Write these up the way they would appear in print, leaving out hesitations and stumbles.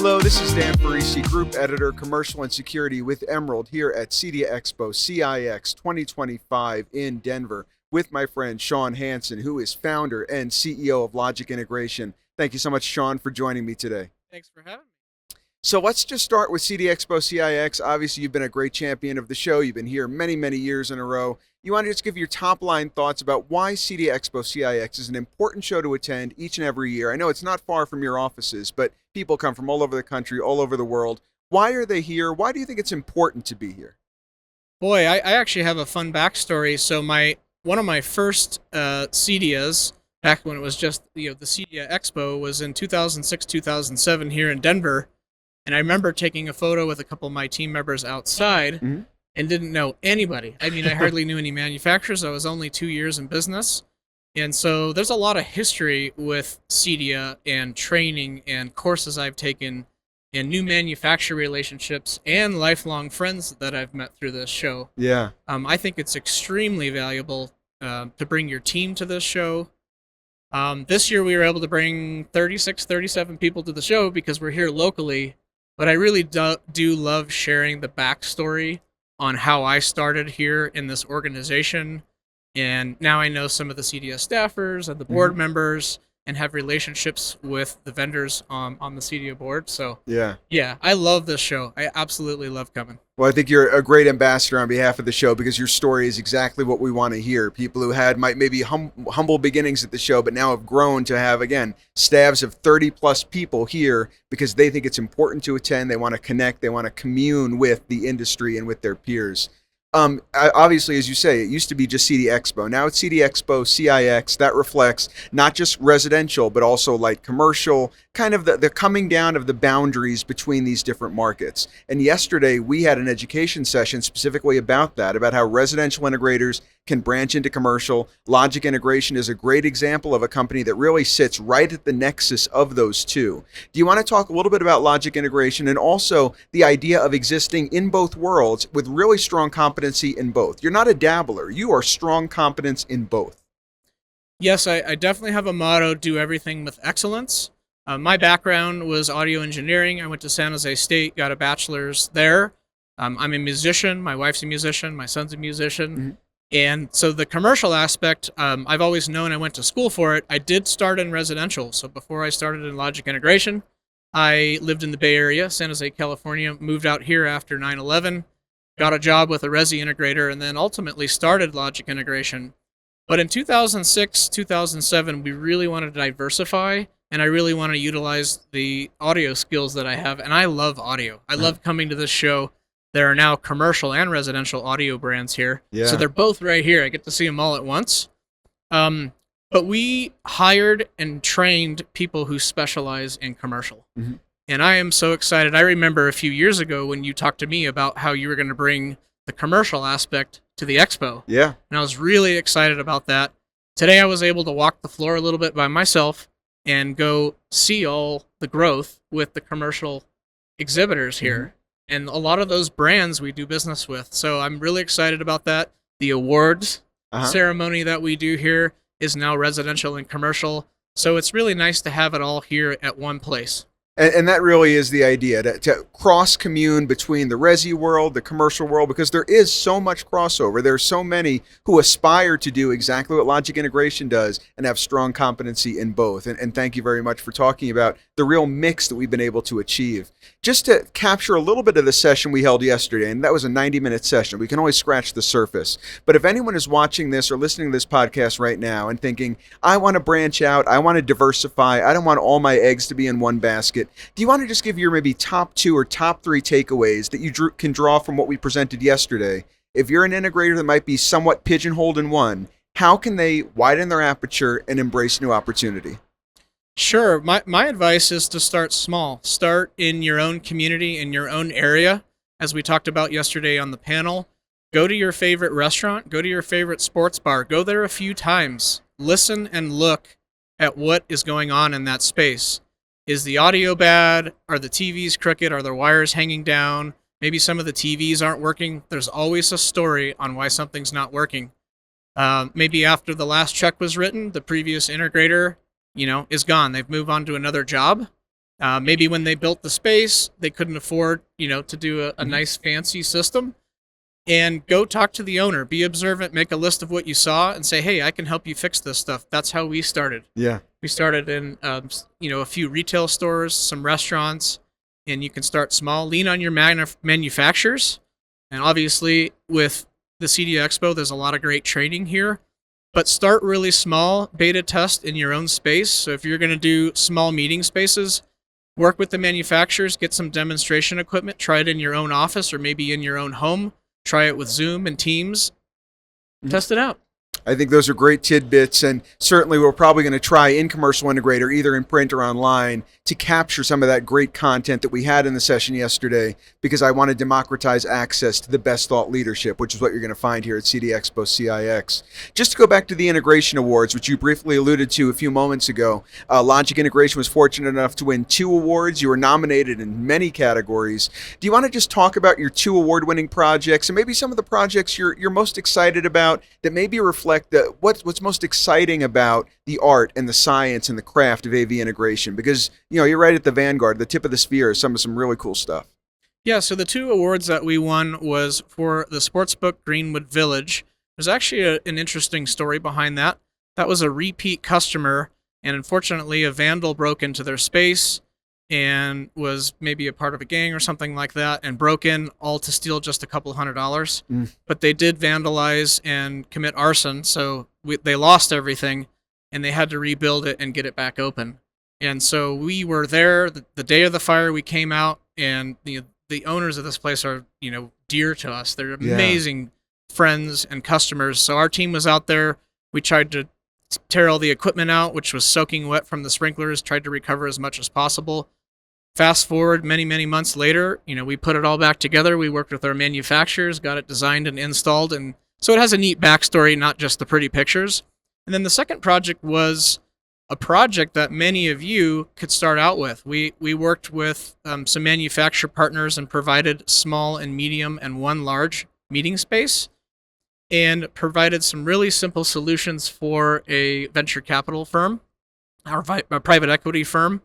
Hello, this is Dan Ferrisi, Group Editor, Commercial and Security with Emerald here at CEDIA Expo, CIX 2025 in Denver with my friend Shawn Hansson, who is founder and CEO of Logic Integration. Thank you so much, Shawn, for joining me today. Thanks for having me. So let's just start with CEDIA Expo, CIX. Obviously, you've been a great champion of the show. You've been here many, many years in a row. You want to just give your top-line thoughts about why CEDIA Expo, CIX is an important show to attend each and every year. I know it's not far from your offices, but people come from all over the country, all over the world. Why are they here? Why do you think it's important to be here? Boy, I actually have a fun backstory. So one of my first CEDIAs, back when it was just the CEDIA Expo, was in 2006, 2007 here in Denver. And I remember taking a photo with a couple of my team members outside and didn't know anybody. I mean, I hardly knew any manufacturers. I was only 2 years in business. And so there's a lot of history with CEDIA and training and courses I've taken and new manufacturer relationships and lifelong friends that I've met through this show. Yeah. I think it's extremely valuable to bring your team to this show. This year we were able to bring 36, 37 people to the show because we're here locally. But I really do love sharing the backstory on how I started here in this organization. And now I know some of the CEDIA staffers and the board members and have relationships with the vendors on the CEDIA board. So yeah, I love this show. I absolutely love coming. Well, I think you're a great ambassador on behalf of the show because your story is exactly what we want to hear. People who had maybe humble beginnings at the show, but now have grown to have, again, staffs of 30 plus people here because they think it's important to attend. They want to connect. They want to commune with the industry and with their peers. Obviously, as you say, it used to be just CEDIA Expo. Now it's CEDIA Expo, CIX. That reflects not just residential, but also light commercial, kind of the coming down of the boundaries between these different markets. And yesterday, we had an education session specifically about that, about how residential integrators can branch into commercial. Logic Integration is a great example of a company that really sits right at the nexus of those two. Do you want to talk a little bit about Logic Integration and also the idea of existing in both worlds with really strong competency in both? You're not a dabbler. You are strong competence in both. Yes, I definitely have a motto, do everything with excellence. My background was audio engineering. I went to San Jose State, got a bachelor's there. I'm a musician. My wife's a musician. My son's a musician. And so the commercial aspect, I've always known. I went to school for it. I did start in residential. So before I started in Logic Integration, I lived in the Bay Area, San Jose, California, moved out here after 9/11, got a job with a Resi integrator, and then ultimately started Logic Integration. But in 2006, 2007, we really wanted to diversify, and I really want to utilize the audio skills that I have. And I love audio. I love coming to this show. There are now commercial and residential audio brands here. Yeah. So they're both right here. I get to see them all at once. But we hired and trained people who specialize in commercial. And I am so excited. I remember a few years ago when you talked to me about how you were going to bring the commercial aspect to the expo. Yeah. And I was really excited about that. Today I was able to walk the floor a little bit by myself and go see all the growth with the commercial exhibitors here. And a lot of those brands we do business with. So I'm really excited about that. The awards ceremony that we do here is now residential and commercial. So it's really nice to have it all here at one place. And that really is the idea, to cross-commune between the resi world, the commercial world, because there is so much crossover. There are so many who aspire to do exactly what Logic Integration does and have strong competency in both. And thank you very much for talking about the real mix that we've been able to achieve. Just to capture a little bit of the session we held yesterday, and that was a 90-minute session. We can always scratch the surface. But if anyone is watching this or listening to this podcast right now and thinking, I want to branch out, I want to diversify, I don't want all my eggs to be in one basket, do you want to just give your maybe top 2 or top 3 takeaways that you can draw from what we presented yesterday? If you're an integrator that might be somewhat pigeonholed in one, how can they widen their aperture and embrace new opportunity? Sure. My advice is to start small. Start in your own community, in your own area. As we talked about yesterday on the panel, go to your favorite restaurant, go to your favorite sports bar, go there a few times. Listen and look at what is going on in that space. Is the audio bad? Are the TVs crooked? Are the wires hanging down? Maybe some of the TVs aren't working. There's always a story on why something's not working. Maybe after the last check was written, the previous integrator, is gone. They've moved on to another job. Maybe when they built the space, they couldn't afford, to do a nice fancy system. And go talk to the owner, be observant, make a list of what you saw, and say, "Hey, I can help you fix this stuff." That's how we started. Yeah. We started in, a few retail stores, some restaurants, and you can start small. Lean on your manufacturers, and obviously with the CEDIA Expo, there's a lot of great training here. But start really small, beta test in your own space. So if you're going to do small meeting spaces, work with the manufacturers, get some demonstration equipment, try it in your own office or maybe in your own home. Try it with Zoom and Teams. Test it out. I think those are great tidbits, and certainly we're probably going to try in Commercial Integrator, either in print or online, to capture some of that great content that we had in the session yesterday, because I want to democratize access to the best thought leadership, which is what you're going to find here at CEDIA Expo CIX. Just to go back to the Integration Awards, which you briefly alluded to a few moments ago, Logic Integration was fortunate enough to win 2 awards. You were nominated in many categories. Do you want to just talk about your 2 award-winning projects, and maybe some of the projects you're most excited about that maybe reflect what's most exciting about the art and the science and the craft of AV integration? Because you're right at the vanguard, the tip of the spear of some really cool stuff. Yeah, so the 2 awards that we won was for the Sportsbook Greenwood Village. There's actually an interesting story behind that. That was a repeat customer, and unfortunately a vandal broke into their space and was maybe a part of a gang or something like that, and broke in all to steal just a couple $100. But they did vandalize and commit arson, so they lost everything, and they had to rebuild it and get it back open. And so we were there the day of the fire. We came out, and the owners of this place are dear to us. They're amazing friends and customers. So our team was out there. We tried to tear all the equipment out, which was soaking wet from the sprinklers, tried to recover as much as possible. Fast forward many, many months later, we put it all back together. We worked with our manufacturers, got it designed and installed. And so it has a neat backstory, not just the pretty pictures. And then the second project was a project that many of you could start out with. We worked with some manufacturer partners and provided small and medium and 1 large meeting space, and provided some really simple solutions for a venture capital firm, a private equity firm,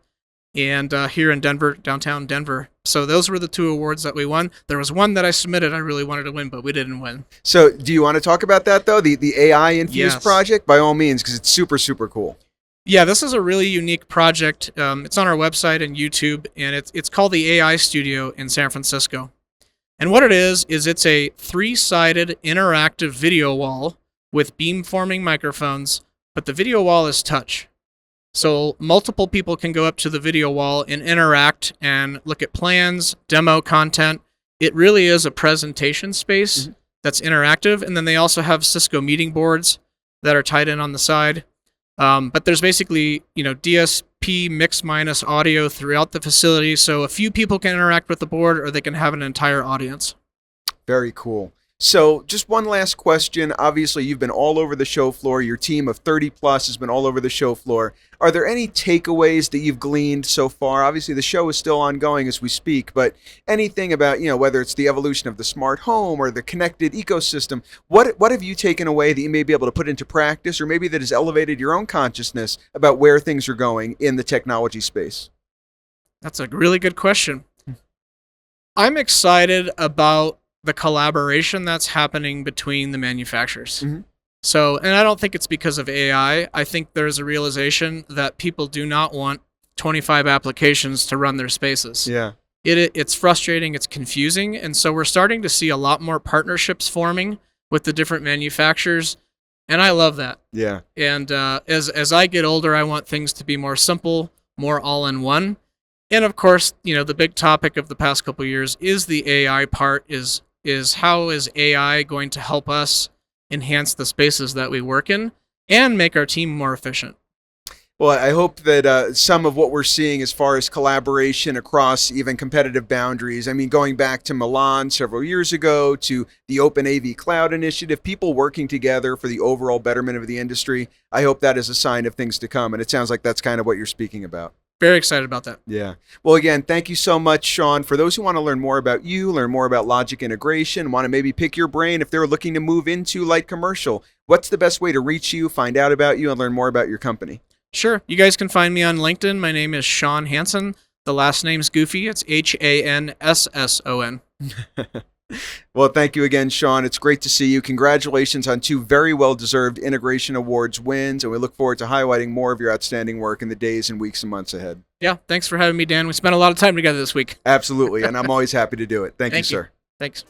and here in Denver, downtown Denver. So those were the 2 awards that we won. There was one that I submitted I really wanted to win, but we didn't win. So do you want to talk about that, though, the AI-infused project? By all means, because it's super, super cool. Yeah, this is a really unique project. It's on our website and YouTube, and it's called the AI Studio in San Francisco. And what it is it's a 3-sided interactive video wall with beamforming microphones, but the video wall is touch. So multiple people can go up to the video wall and interact and look at plans, demo content. It really is a presentation space that's interactive. And then they also have Cisco meeting boards that are tied in on the side. But there's basically, DSP mix minus audio throughout the facility. So a few people can interact with the board, or they can have an entire audience. Very cool. So just one last question. Obviously, you've been all over the show floor. Your team of 30 plus has been all over the show floor. Are there any takeaways that you've gleaned so far? Obviously, the show is still ongoing as we speak, but anything about, whether it's the evolution of the smart home or the connected ecosystem, what have you taken away that you may be able to put into practice, or maybe that has elevated your own consciousness about where things are going in the technology space? That's a really good question. I'm excited about the collaboration that's happening between the manufacturers. So, and I don't think it's because of AI. I think there's a realization that people do not want 25 applications to run their spaces. Yeah. It's frustrating, it's confusing, and so we're starting to see a lot more partnerships forming with the different manufacturers, and I love that. Yeah. And as I get older, I want things to be more simple, more all-in-one. And of course, the big topic of the past couple of years is the AI part, is how is AI going to help us enhance the spaces that we work in and make our team more efficient? Well, I hope that some of what we're seeing as far as collaboration across even competitive boundaries, I mean, going back to Milan several years ago, to the Open AV Cloud Initiative, people working together for the overall betterment of the industry, I hope that is a sign of things to come. And it sounds like that's kind of what you're speaking about. Very excited about that. Yeah. Well, again, thank you so much, Shawn. For those who want to learn more about you, learn more about Logic Integration, want to maybe pick your brain if they're looking to move into light commercial, what's the best way to reach you, find out about you, and learn more about your company? Sure. You guys can find me on LinkedIn. My name is Shawn Hansson. The last name's Goofy. It's Hansson. Well, thank you again, Shawn. It's great to see you. Congratulations on 2 very well-deserved Integration Awards wins, and we look forward to highlighting more of your outstanding work in the days and weeks and months ahead. Yeah, thanks for having me, Dan. We spent a lot of time together this week. Absolutely, and I'm always happy to do it. Thank you, sir. Thanks.